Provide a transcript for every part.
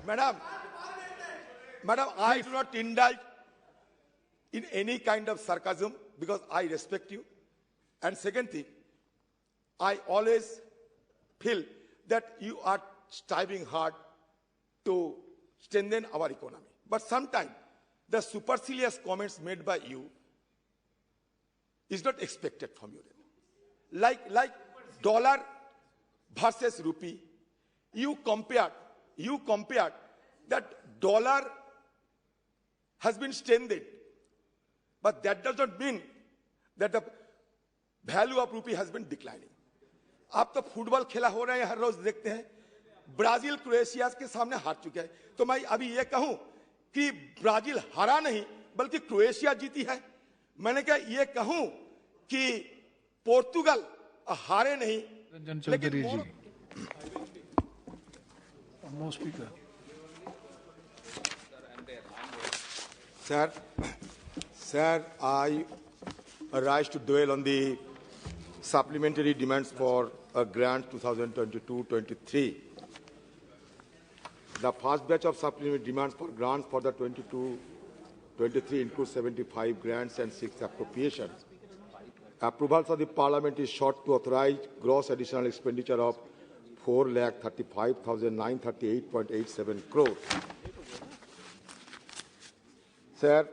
Madam, I do not indulge in any kind of sarcasm because I respect you. And second thing, I always feel that you are striving hard to strengthen our economy. But sometimes the supercilious comments made by you is not expected from you. Like dollar versus rupee, you compared that dollar has been strengthened, but that does not mean that the value of rupee has been declining. आप तो football खेला हो रहे हैं, हर रोज देखते हैं, Brazil Croatia के सामने हार चुका है, तो मैं अभी ये कहूं कि ब्राजील हारा नहीं बल्कि क्रोएशिया जीती है। मैंने क्या ये कहूं कि पोर्तुगल हारे नहीं लेकिन Sir, I rise to dwell on the supplementary demands for a grant 2022-23. The first batch of supplementary demands for grants for the 22-23 includes 75 grants and 6 appropriations. Approvals of the Parliament is sought to authorize gross additional expenditure of 4,35,938.87 crore. Sir,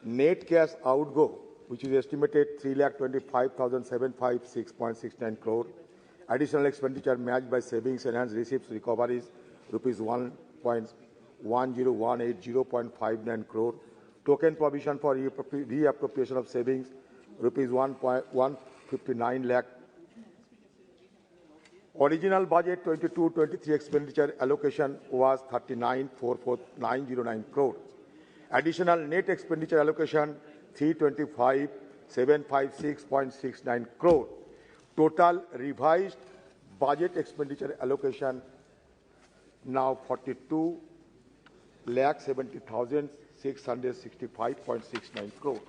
net cash outgo, which is estimated 3,25,756.69 crore. Additional expenditure matched by savings, enhanced receipts, recoveries, rupees 1.10180.59 crore. Token provision for reappropriation of savings, rupees 1.159 lakh. Original budget 22-23 expenditure allocation was 39,44909 crore. Additional net expenditure allocation 325,756.69 crore. Total revised budget expenditure allocation now 42,70,665.69 crore.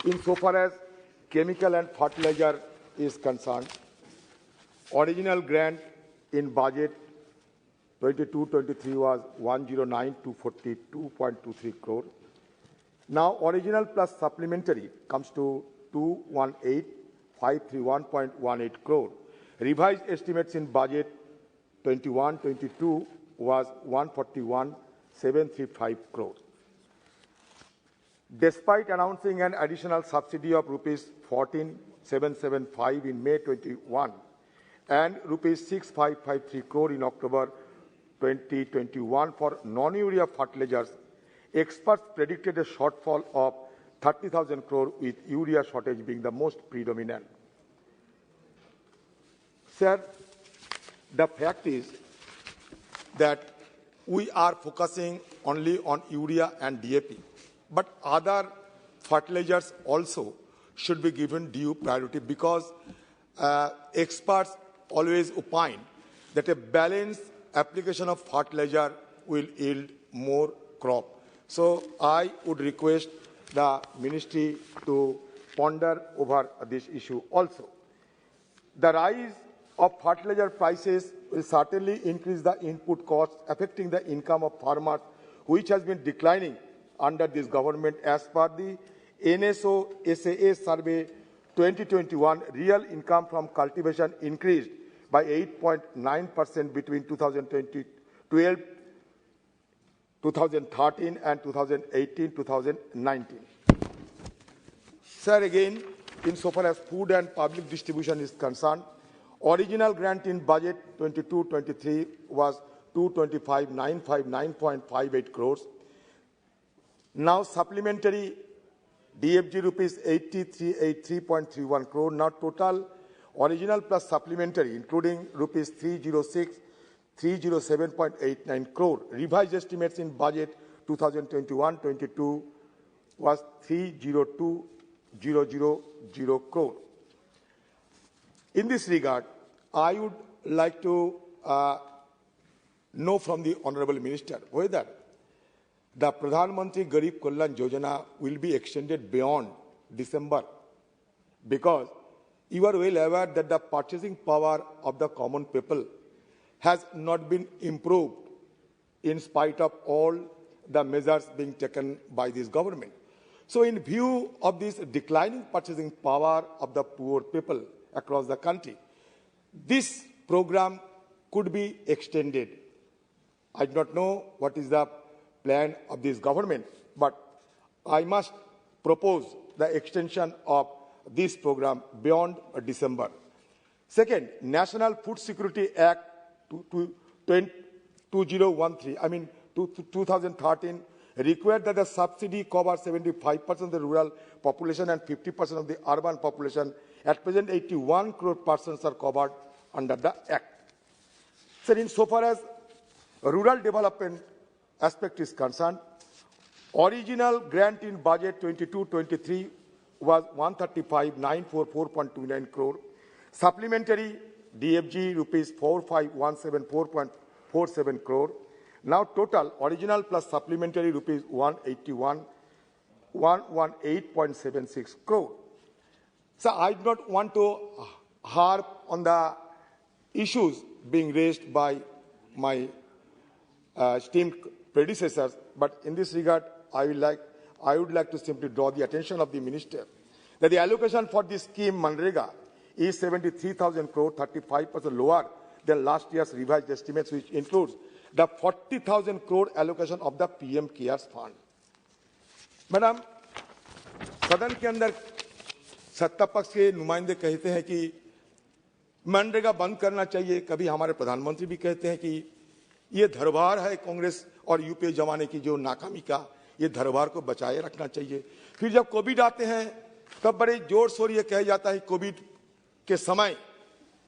Insofar as chemical and fertilizer is concerned, original grant in budget 22-23 was 109,242.23 crore. Now original plus supplementary comes to 218,531.18 crore. Revised estimates in budget 21-22 was 141,735 crore. Despite announcing an additional subsidy of rupees 14,775 in May 21 and rupees 6,553 crore in October 2021 for non-urea fertilizers, experts predicted a shortfall of 30,000 crore with urea shortage being the most predominant. Sir, the fact is that we are focusing only on urea and DAP, but other fertilizers also should be given due priority because experts always opine that a balanced application of fertilizer will yield more crop. So I would request the ministry to ponder over this issue also. The rise of fertilizer prices will certainly increase the input costs, affecting the income of farmers, which has been declining under this government. As per the NSO SAA survey 2021, real income from cultivation increased by 8.9% between 2013 and 2018-2019. Sir, again, insofar as food and public distribution is concerned, original grant in budget 22-23 was 225,959.58 crores. Now supplementary DFG rupees 8383.31 crore. Now total original plus supplementary, including rupees 307.89 crore. Revised estimates in budget 2021-22 was 302,000 crore. In this regard, I would like to know from the Honorable Minister whether the Pradhan Mantri Garib Kalyan Yojana will be extended beyond December, because you are well aware that the purchasing power of the common people has not been improved in spite of all the measures being taken by this government. So in view of this declining purchasing power of the poor people across the country, this program could be extended. I do not know what is the plan of this government, but I must propose the extension of this program beyond December. Second, National Food Security Act 2013 required that the subsidy cover 75% of the rural population and 50% of the urban population. At present, 81 crore persons are covered under the Act. So, insofar as rural development aspect is concerned, original grant in budget 22-23 was 135,944.29 crore. Supplementary DFG rupees 45,174.47 crore. Now total original plus supplementary rupees 118.76 crore. So I do not want to harp on the issues being raised by my esteemed predecessors, but in this regard, I would like to simply draw the attention of the minister that the allocation for this scheme Manrega is 73,000 crore, 35% lower than last year's revised estimates, which includes the 40,000 crore allocation of the PM Cares Fund. Madam, सदन के अंदर सत्ता पक्ष के नुमाइंदे कहते हैं कि मनरेगा बंद करना चाहिए, कभी हमारे प्रधानमंत्री भी कहते हैं कि ये धरोहर है कांग्रेस और यूपीए जमाने की जो नाकामी का, ये धरोहर को बचाए रखना चाहिए। फिर जब कोविड आते हैं तब बड़े जोर शोर ये कहा जाता है कोविड के समय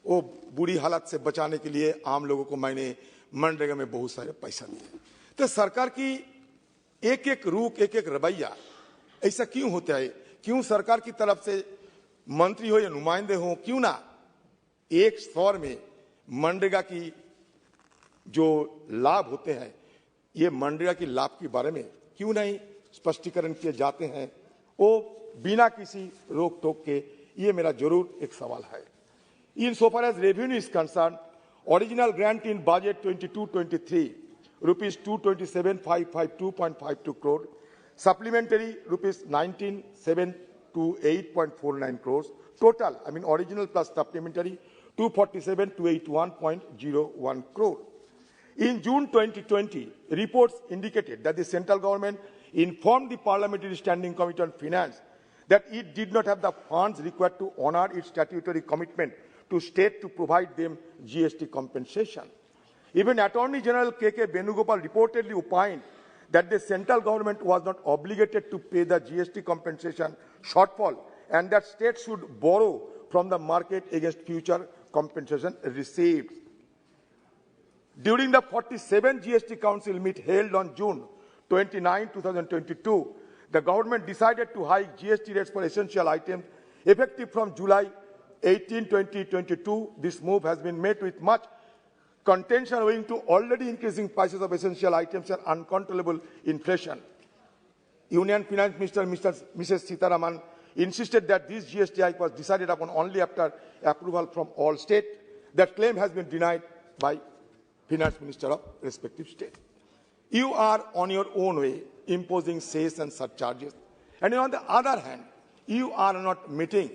वो बुरी हालत से बचाने के लिए आम लोगों को मैंने मनरेगा में बहुत सारे पैसा दिए। तो सरकार की एक एक रूख, एक एक रवैया ऐसा क्यों होता है? क्यों सरकार की तरफ से मंत्री हो या नुमाइंदे हो, क्यों ना एक स्वर में मनरेगा की जो लाभ होते हैं, ये मनरेगा की लाभ के बारे में क्यों नहीं स्पष्टीकरण किए जाते हैं, वो बिना किसी रोक टोक के? ये मेरा जरूर एक सवाल है। इन so far as revenue is concerned, original grant in budget 22-23 rupees 227,552.52 crore, supplementary rupees 19,728.49 crores, total original plus supplementary 247,281.01 crore. In June 2020, reports indicated that the central government informed the Parliamentary Standing Committee on Finance that it did not have the funds required to honor its statutory commitment to state to provide them GST compensation. Even Attorney General K.K. Venugopal reportedly opined that the central government was not obligated to pay the GST compensation shortfall and that states should borrow from the market against future compensation received. During the 47th GST Council meet held on June 29, 2022, the government decided to hike GST rates for essential items effective from July 18, 2022. This move has been met with much contention owing to already increasing prices of essential items and uncontrollable inflation. Union Finance Minister Mrs. Sitharaman insisted that this GST hike was decided upon only after approval from all states. That claim has been denied by Finance Minister of respective state. You are on your own way imposing cess and surcharges, and on the other hand, you are not meeting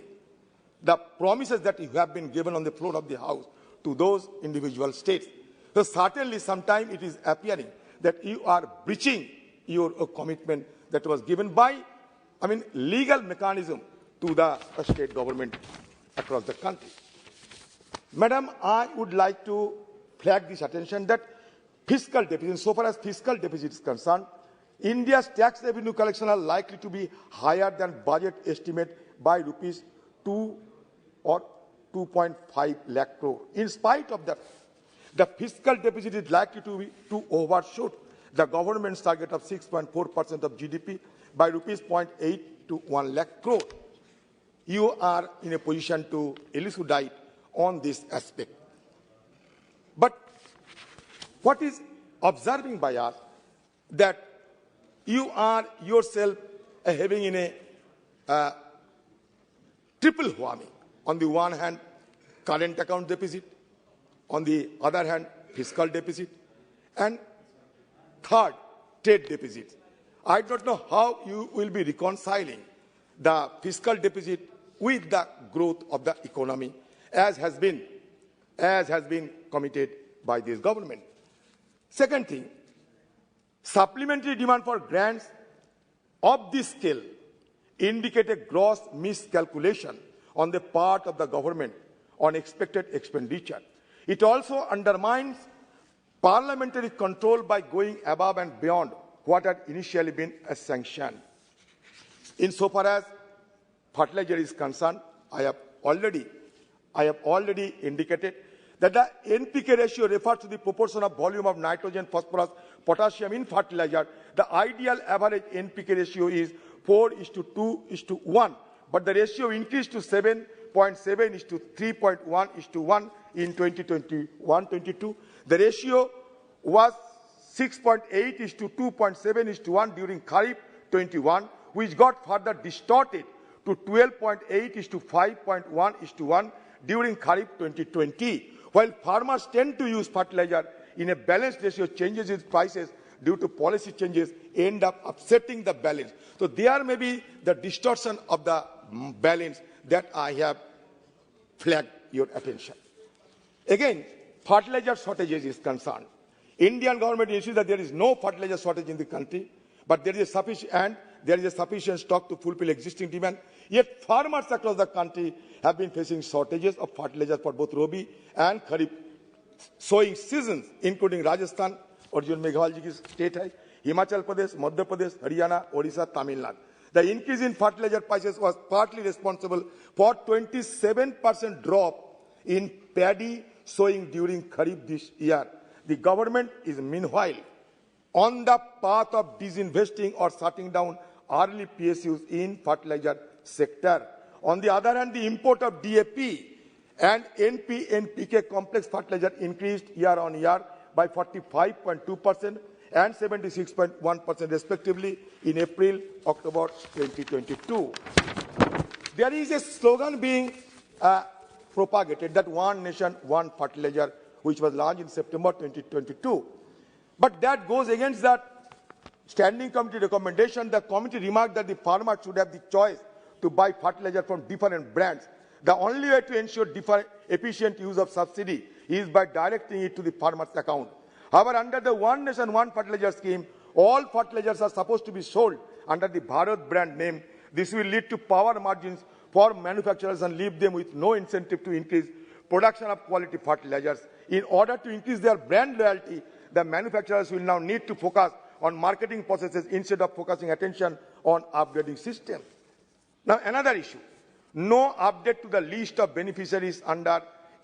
the promises that you have been given on the floor of the House to those individual states. So certainly sometimes it is appearing that you are breaching your commitment that was given by, legal mechanism to the state government across the country. Madam, I would like to flag this attention that fiscal deficit, so far as fiscal deficit is concerned, India's tax revenue collection are likely to be higher than budget estimate by rupees 2 or 2.5 lakh crore. In spite of that, the fiscal deficit is likely to overshoot the government's target of 6.4% of GDP by rupees 0.8 to 1 lakh crore. You are in a position to elucidate on this aspect. But what is observing by us that you are yourself having in a triple whammy. on the one hand, current account deficit, on the other hand, fiscal deficit, and third, trade deficit. I don't know how you will be reconciling the fiscal deficit with the growth of the economy, as has been committed by this government. Second thing, supplementary demand for grants of this scale indicate a gross miscalculation on the part of the government on expected expenditure. It also undermines parliamentary control by going above and beyond what had initially been a sanction. Insofar as fertilizer is concerned, I have already indicated that the NPK ratio refers to the proportion of volume of nitrogen, phosphorus, potassium in fertilizer. The ideal average NPK ratio is 4:2:1, but the ratio increased to 7.7:3.1:1 in 2021-22. The ratio was 6.8:2.7:1 during Kharif 21, which got further distorted to 12.8:5.1:1 during Kharif 2020. While farmers tend to use fertilizer in a balanced ratio, changes in prices due to policy changes end up upsetting the balance. So there may be the distortion of the balance that I have flagged your attention. Again, fertilizer shortages is concerned. Indian government insists that there is no fertilizer shortage in the country, but there is a sufficient stock to fulfill existing demand. Yet farmers across the country have been facing shortages of fertilizer for both Rabi and Kharif sowing seasons, including Rajasthan, Arjun Meghwal ji ki state hai, Himachal Pradesh, Madhya Pradesh, Haryana, Odisha, Tamil Nadu. The increase in fertilizer prices was partly responsible for 27% drop in paddy sowing during Kharif this year. The government is meanwhile on the path of disinvesting or shutting down early PSUs in fertilizer sector. On the other hand, the import of DAP and NPK complex fertilizer increased year on year by 45.2% and 76.1% respectively in April, October 2022. There is a slogan being propagated that one nation, one fertilizer, which was launched in September 2022. But that goes against that standing committee recommendation. The committee remarked that the farmer should have the choice to buy fertilizer from different brands. The only way to ensure efficient use of subsidy is by directing it to the farmer's account. However, under the One Nation, One Fertilizer scheme, all fertilizers are supposed to be sold under the Bharat brand name. This will lead to power margins for manufacturers and leave them with no incentive to increase production of quality fertilizers. In order to increase their brand loyalty, the manufacturers will now need to focus on marketing processes instead of focusing attention on upgrading systems. Now, another issue. No update to the list of beneficiaries under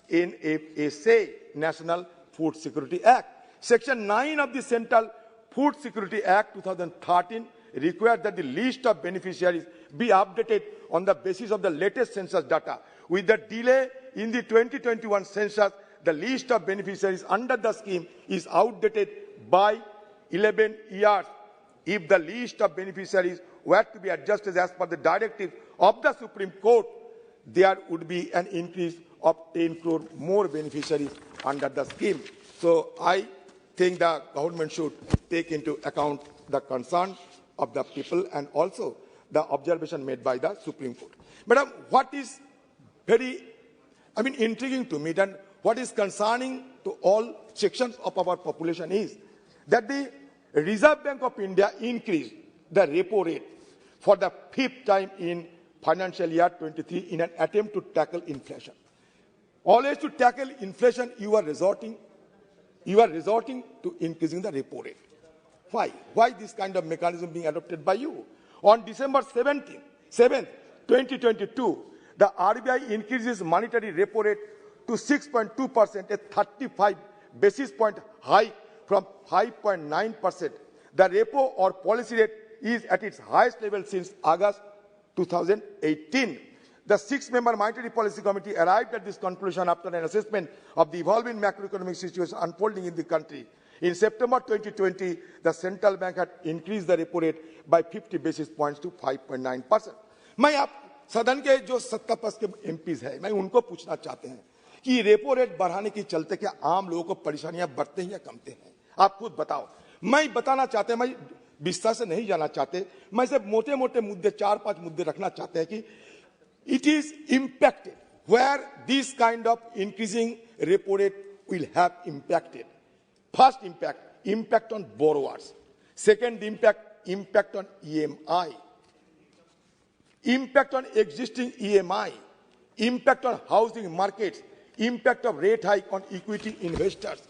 NFSA, National Food Security Act. Section 9 of the Central Food Security Act 2013 requires that the list of beneficiaries be updated on the basis of the latest census data. With the delay in the 2021 census, the list of beneficiaries under the scheme is outdated by 11 years. If the list of beneficiaries were to be adjusted as per the directive of the Supreme Court, there would be an increase of 10 crore more beneficiaries under the scheme. So I think the government should take into account the concern of the people and also the observation made by the Supreme Court. Madam, what is very, intriguing to me and what is concerning to all sections of our population is that the Reserve Bank of India increased the repo rate for the 5th time in financial year 23 in an attempt to tackle inflation. Always to tackle inflation, you are resorting to increasing the repo rate. Why? Why this kind of mechanism being adopted by you? On December 7th, 2022, the RBI increases monetary repo rate to 6.2%, a 35 basis point hike from 5.9%. The repo or policy rate is at its highest level since August 2018. The 6-member Monetary Policy Committee arrived at this conclusion after an assessment of the evolving macroeconomic situation unfolding in the country. In September 2020, the central bank had increased the repo rate by 50 basis points to 5.9%. सदन के जो सत्ता पक्ष के MPs है, मैं उनको पूछना चाहते हैं कि रेपो रेट बढ़ाने के चलते क्या आम लोगों को परेशानियां बढ़ते हैं या कमते हैं? आप खुद बताओ। मैं बताना चाहते हैं, मैं विस्तार से नहीं जाना चाहते, मैं सिर्फ मोटे मोटे मुद्दे 4-5 मुद्दे रखना चाहते हैं कि it is impacted where this kind of increasing repo rate will have impacted. First impact on borrowers. Second impact on EMI. Impact on existing EMI. Impact on housing markets. Impact of rate hike on equity investors.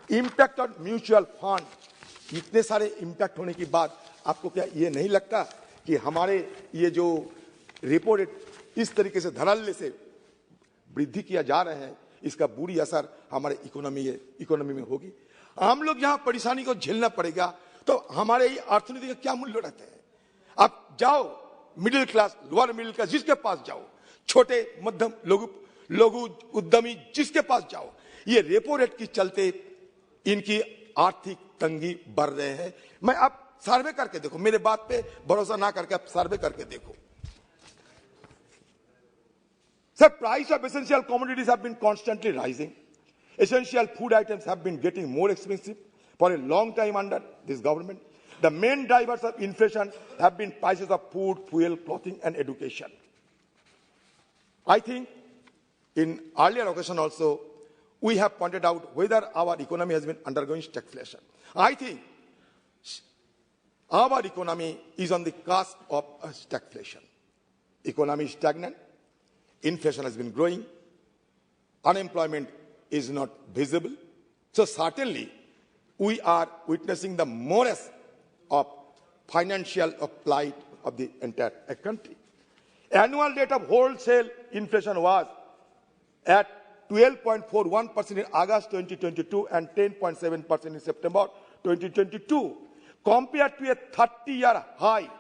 Impact on mutual fund. इतने सारे impact होने के बाद आपको क्या ये नहीं लगता कि हमारे ये जो रेपो रेट इस तरीके से धड़ल्ले से वृद्धि किया जा रहे हैं, इसका बुरी असर हमारे इकोनॉमी में होगी? हम लोग यहाँ परेशानी को झेलना पड़ेगा, तो हमारे अर्थनीति का क्या मूल्य रहते हैं? आप जाओ middle class, lower middle class, जिसके पास जाओ, छोटे मध्यम लघु उद्यमी जिसके पास जाओ, ये रेपो रेट के चलते इनकी आर्थिक तंगी बढ़ रहे हैं। मैं आप सर्वे करके देखो, मेरे बात पे भरोसा ना करके आप सर्वे करके देखो। Sir, price of essential commodities have been constantly rising. Essential food items have been getting more expensive for a long time under this government. The main drivers of inflation have been prices of food, fuel, clothing, and education. I think in earlier occasion also, we have pointed out whether our economy has been undergoing stagflation. I think our economy is on the cusp of a stagflation. Economy is stagnant. Inflation has been growing. Unemployment is not visible. So certainly, we are witnessing the morass of financial plight of the entire country. Annual rate of wholesale inflation was at 12.41% in August 2022 and 10.7% in September 2022, compared to a 30-year high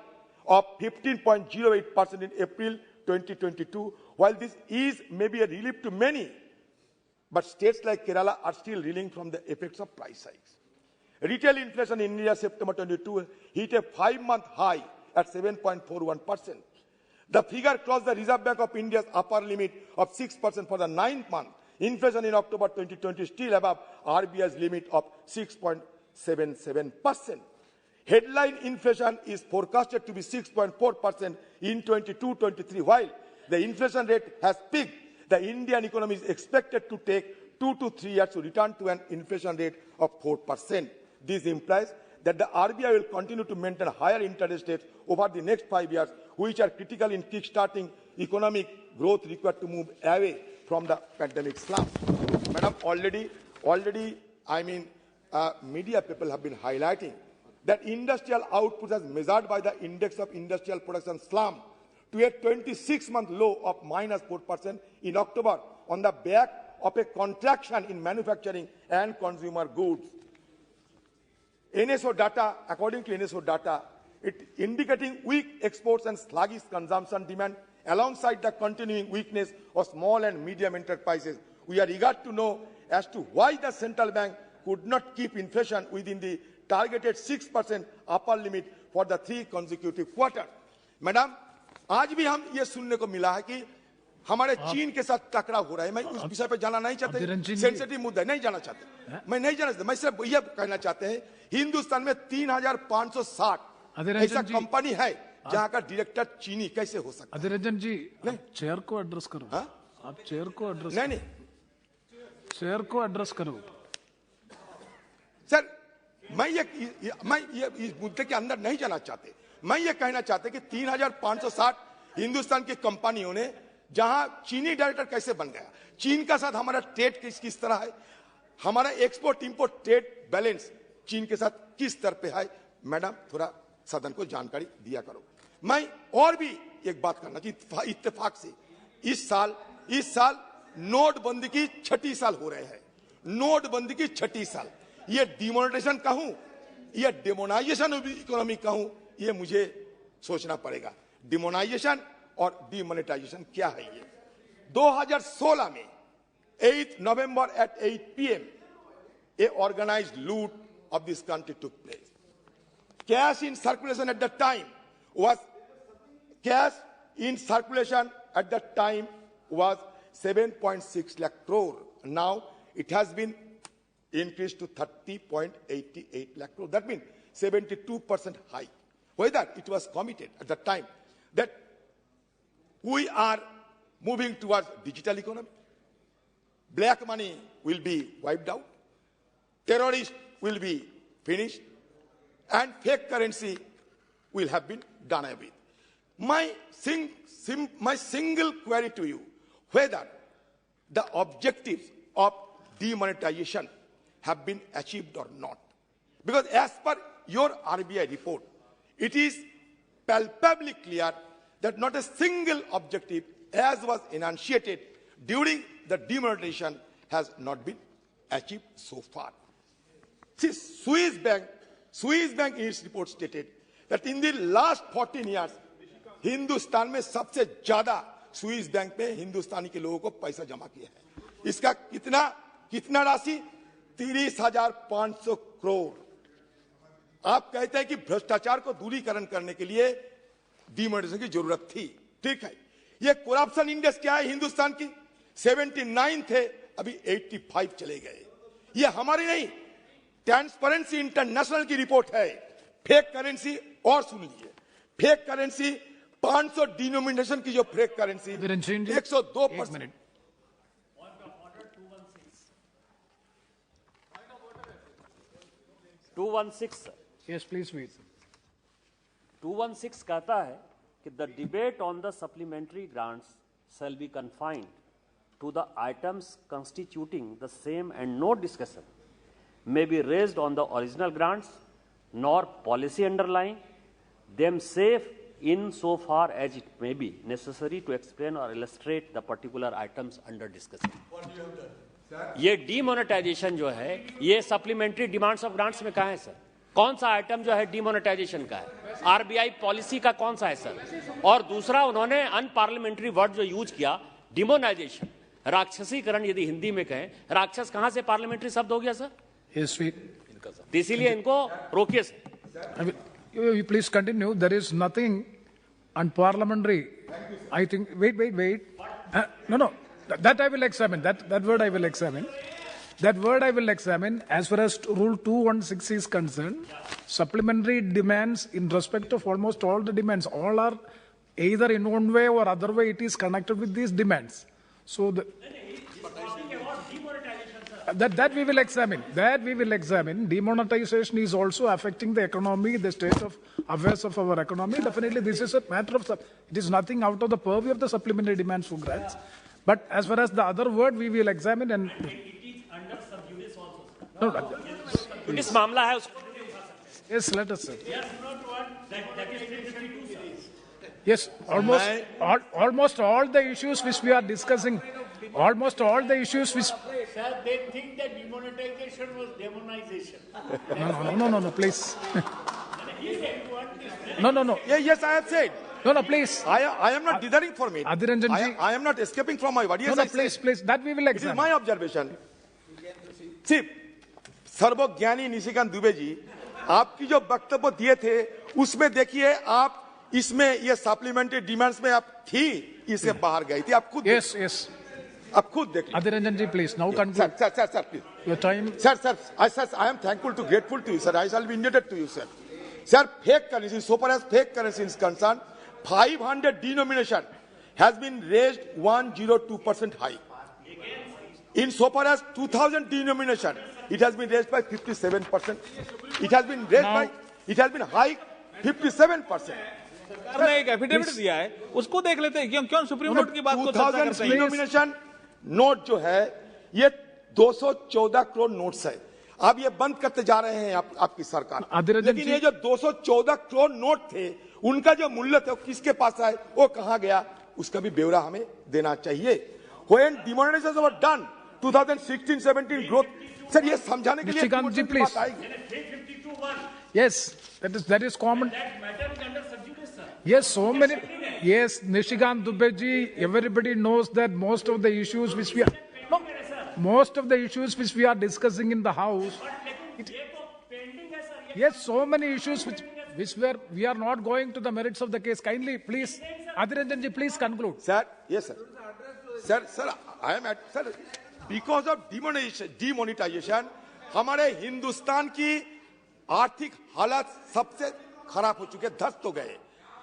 of 15.08% in April 2022. While this is maybe a relief to many, but states like Kerala are still reeling from the effects of price hikes. Retail inflation in India September 22 hit a 5-month high at 7.41%. The figure crossed the Reserve Bank of India's upper limit of 6% for the 9th month. Inflation in October 2020 is still above RBI's limit of 6.77%. Headline inflation is forecasted to be 6.4% in 22-23, while the inflation rate has peaked. The Indian economy is expected to take 2 to 3 years to return to an inflation rate of 4%. This implies that the RBI will continue to maintain higher interest rates over the next 5 years, which are critical in kick-starting economic growth required to move away from the pandemic slump. Madam, already, media people have been highlighting that industrial output as measured by the index of industrial production slump to a 26-month low of -4% in October on the back of a contraction in manufacturing and consumer goods. NSO data, according to NSO data, it indicating weak exports and sluggish consumption demand alongside the continuing weakness of small and medium enterprises. We are eager to know as to why the central bank could not keep inflation within the targeted 6% upper limit for the 3 consecutive quarters. Madam, आज भी हम ये सुनने को मिला है कि हमारे चीन के साथ टकराव हो रहा है। मैं उस विषय पर जाना नहीं चाहते, सेंसिटिव मुद्दा नहीं जाना चाहते, मैं नहीं जाना चाहता। मैं सिर्फ यह कहना चाहते हैं हिंदुस्तान में 3560 ऐसा कंपनी है जहां का डायरेक्टर चीनी कैसे हो सकता है? अधिरंजन जी, चेयर को एड्रेस करो। आप चेयर को एड्रेस नहीं, चेयर को एड्रेस करो। सर, मैं ये इस मुद्दे के अंदर नहीं जाना चाहते। मैं ये कहना चाहते कि 3560 हिंदुस्तान की कंपनियों ने जहां चीनी डायरेक्टर कैसे बन गया, चीन का साथ हमारा ट्रेड किस तरह है, हमारा एक्सपोर्ट इंपोर्ट ट्रेड बैलेंस चीन के साथ किस स्तर पे है, मैडम थोड़ा सदन को जानकारी दिया करो। मैं और भी एक बात करना कि इत्तेफाक से इस साल नोटबंदी की 6ठी साल हो रहे हैं। नोटबंदी की 6ठी साल, ये डिमोनेटाइजेशन कहूं या डिमोनाइजेशन ऑफ इकोनॉमी कहूं, ये मुझे सोचना पड़ेगा। डिमोनाइजेशन और डिमोनेटाइजेशन क्या है? ये 2016 में 8 November at 8 PM a organized loot of this country took place. Cash in circulation at that time was cash in circulation at that time was 7.6 lakh crore. Now it has been increased to 30.88 lakh crore. That means 72% hike. Whether it was committed at that time that we are moving towards digital economy, black money will be wiped out, terrorists will be finished, and fake currency will have been done away with. My single query to you, whether the objectives of demonetization have been achieved or not. Because as per your RBI report, it is palpably clear that not a single objective as was enunciated during the demonetization has not been achieved so far. See, Swiss Bank in its report stated that in the last 14 years, Hindustan में सबसे ज्यादा Swiss bank में हिंदुस्तानी के लोगों को पैसा जमा किया है। इसका कितना राशि 30,500 करोड़। आप कहते हैं कि भ्रष्टाचार को दूरीकरण करने के लिए डिमोनेटाइजेशन की जरूरत थी, ठीक है। ये करप्शन इंडेक्स क्या है हिंदुस्तान की? 79 थे, अभी 85 चले गए। ये हमारी नहीं, ट्रांसपेरेंसी इंटरनेशनल की रिपोर्ट है। फेक करेंसी, और सुन लीजिए, फेक करेंसी 500 डिनोमिनेशन की जो fake currency 102%। 216 Yes, please wait. 216 कहता है कि the debate on the supplementary grants shall be confined to the items constituting the same, and no discussion may be raised on the original grants nor policy underlying them, save in so far as it may be necessary to explain or illustrate the particular items under discussion. ये demonetisation जो है ये supplementary demands of grants में कहाँ है sir? कौन सा item जो है डीमोनेटाइजेशन का है? आरबीआई पॉलिसी का कौन सा है सर? और दूसरा उन्होंने अनपार्लियामेंट्री वर्ड जो यूज किया, डिमोनाइजेशन, राक्षसीकरण यदि हिंदी में कहें, राक्षस कहां से पार्लियामेंट्री शब्द हो गया सर? इसीलिए इनको रोकिए sir. You please continue. There is nothing unparliamentary. I think. Wait. No. That I will examine. That word I will examine. That word I will examine. As far as Rule 216 is concerned, supplementary demands in respect of almost all the demands, all are either in one way or other way it is connected with these demands. So that we will examine. That we will examine. Demonetization is also affecting the economy, the state of affairs of our economy. Definitely, this is a matter of. It is nothing out of the purview of the supplementary demands for grants. But as far as the other word, we will examine and. It is under sub judice also. No. This मामला है उसको. Yes, let us say. Yes, not one. That is 352, sir. Yes, almost all the issues which we are discussing. Almost all the issues which. Sir, they think that demonetization was demonization. No, please. No. Yes, I have said. No, please. I am not dithering from it. I am not escaping from my word. Yes, No, I said. please. That we will It is examine. my observation. See, सर्वज्ञानी Nishikant Dubey ji, आपकी जो वक्तव्य दिए थे, उसमें देखिए आप इसमें ये सप्लीमेंट्री डिमांड्स में आप थी, इससे बाहर गई थी, आप खुद. Yes. आप खुद देख. Adhiranjan ji, please. Now conclude. Sir, please. Your time. Sir, I am thankful to, grateful to you, sir. I shall be indebted to you, sir. Sir, fake currency, so far as fake currency is concerned, 500 denomination has been raised 102% high. In so far as 2000 denomination, it has been raised by 57%. It has been raised it has been high 57%. ने एक affidavit दिया है, उसको देख लेते हैं क्यों supreme court की बात को चर्चा करते 2000 हैं। डिनोमिनेशन नोट जो है ये 214 करोड़ नोट्स है। अब ये बंद करते जा रहे हैं आपकी सरकार। लेकिन ये जो 214 करोड़ नोट थे उनका जो मूल्य था किसके पास है, वो कहां गया, उसका भी ब्यौरा हमें देना चाहिए। When demonetization was done 2016-17 growth, sir ये समझाने के लिए निशिकांत जी please. Yes, that is common. Yes, so many. Yes, Nishikant Dubey ji, everybody knows that most of the issues which we are discussing in the house. Yes, so many issues which we are not going to the merits of the case. Kindly, please, Adhiranjan ji, please conclude. Sir, yes, sir. Sir, I am at, sir, because of demonetization, हमारे हिंदुस्तान की आर्थिक हालत सबसे खराब हो चुके, ध्वस्त हो गए।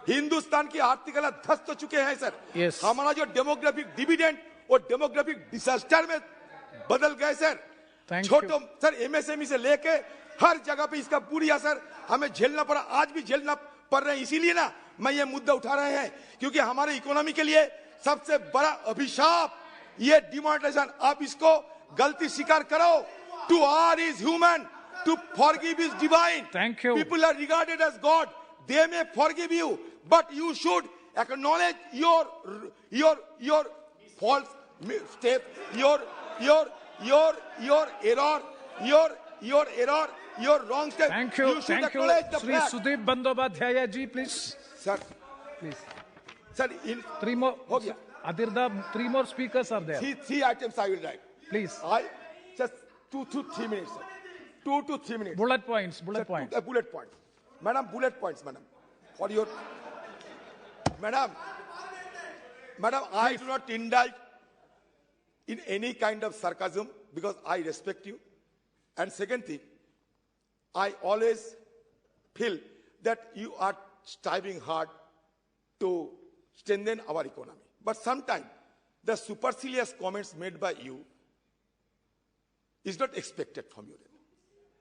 हिंदुस्तान की आर्थिक हालत ध्वस्त हो चुके हैं सर। Yes. हमारा जो डेमोग्राफिक डिविडेंड और डेमोग्राफिक डिजास्टर में बदल गए सर। Thank छोटो सर एमएसएमई से लेके हर जगह पे इसका बुरी असर हमें झेलना पड़ा, आज भी झेलना पड़ रहा है। इसीलिए ना मैं ये मुद्दा उठा रहे हैं, क्योंकि हमारे इकोनॉमी के लिए सबसे बड़ा अभिशाप ये डिमोनेटाइजेशन। आप इसको गलती स्वीकार करो। To err is human, to forgive is divine. Thank you. People are regarded as God. They may forgive you, but you should acknowledge your false step, your error, your wrong step. Thank you. You should Thank you. acknowledge the Sri fact. Sudeep Bandyopadhyaya ji, please. Sir, Please. sir, in Three more. हो गया। Adirda, three more speakers are there. three items I will write. Please. I just 2 to 3 minutes. Sir. 2 to 3 minutes. Bullet points. Sir, Bullet points. bullet point. Madam, bullet points, madam. For your, madam, I do not indulge in any kind of sarcasm because I respect you. And second thing, I always feel that you are striving hard to strengthen our economy. But sometimes the supercilious comments made by you is not expected from you.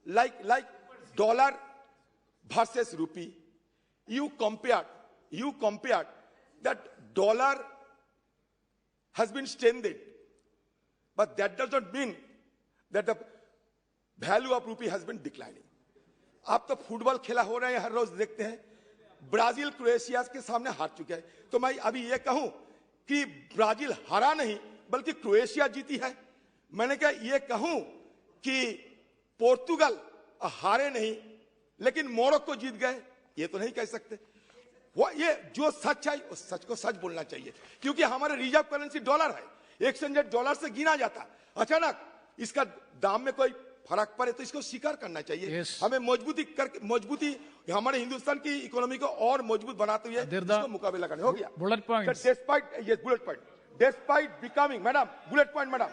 Like dollar versus rupee, you compared that dollar has been strengthened, but that does not mean that the value of rupee has been declining. आप तो football खेला हो रहे हैं, हर रोज देखते हैं। Brazil Croatia के सामने हार चुका है, तो मैं अभी ये कहूं कि ब्राजील हारा नहीं बल्कि क्रोएशिया जीती है। मैंने कहा ये कहूं कि पोर्तुगल हारे नहीं लेकिन मोरक्को जीत गए, ये तो नहीं कह सकते। वो ये जो सच है उस सच को सच बोलना चाहिए, क्योंकि हमारे रिजर्व करेंसी डॉलर है, एक्सचेंज रेट डॉलर से गिना जाता। अचानक इसका दाम में कोई फर्क पड़े तो इसको स्वीकार करना चाहिए। Yes. हमें मजबूती हमारे हिंदुस्तान की इकोनॉमी को और मजबूत बनाते हुए इसको मुकाबला करने हो गया। Bullet points. Bullet point. Despite becoming, madam, bullet point, madam.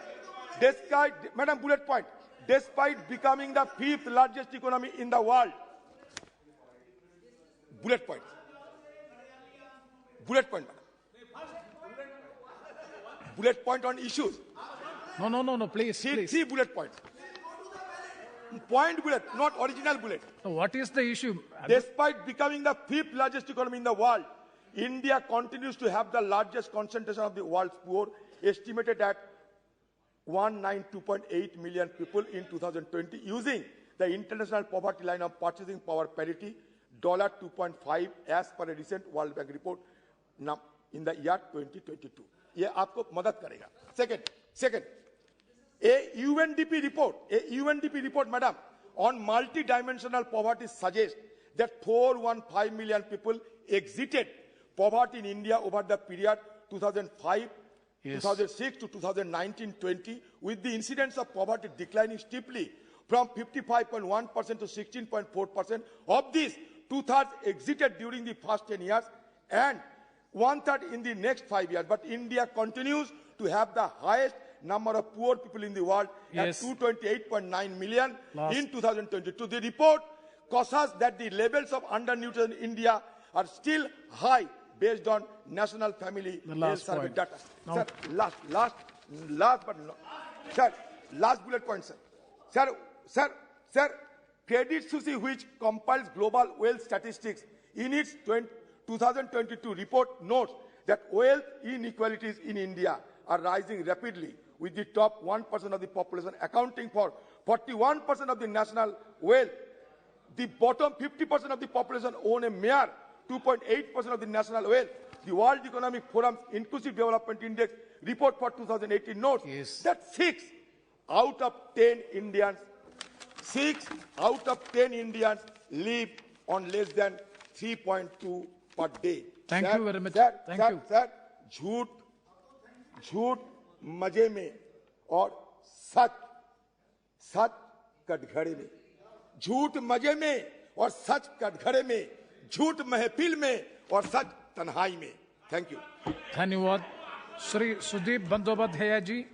Bullet point. Despite becoming the 5th largest economy in the world. Bullet point. Bullet point, madam. Bullet point on issues. No, please. Three bullet points. Point bullet, not original bullet. So what is the issue? Despite becoming the 5th largest economy in the world, India continues to have the largest concentration of the world's poor, estimated at 192.8 million people in 2020, using the international poverty line of purchasing power parity, $2.5 as per a recent World Bank report in the year 2022. ये आपको मदद करेगा। Second, a UNDP report, madam, on multidimensional poverty suggests that 415 million people exited poverty in India over the period 2005, Yes. 2006 to 2019-20, with the incidence of poverty declining steeply from 55.1% to 16.4%. Of this, 2/3 exited during the first 10 years and 1/3 in the next 5 years. But India continues to have the highest number of poor people in the world Yes. at 228.9 million Last. in 2022. The report cautions that the levels of undernutrition in India are still high based on National Family The Health last Survey point. data. Now- Sir, last but not, sir, last bullet point, sir. Sir, Credit Suisse, which compiles global wealth statistics, in its 2022 report notes that wealth inequalities in India are rising rapidly, with the top 1% of the population accounting for 41% of the national wealth. The bottom 50% of the population own a mere 2.8% of the national wealth. The World Economic Forum's Inclusive Development Index report for 2018 notes Yes. that 6 out of 10 Indians live on less than 3.2 per day. Thank Sir, you very much. Sir, Thank sir, you. Sir, झूठ मजे में और सच कटघरे में, झूठ मजे में और सच कटघरे में, झूठ महफिल में और सच तन्हाई में। Thank you. धन्यवाद. श्री सुदीप बंदोपाध्याय जी.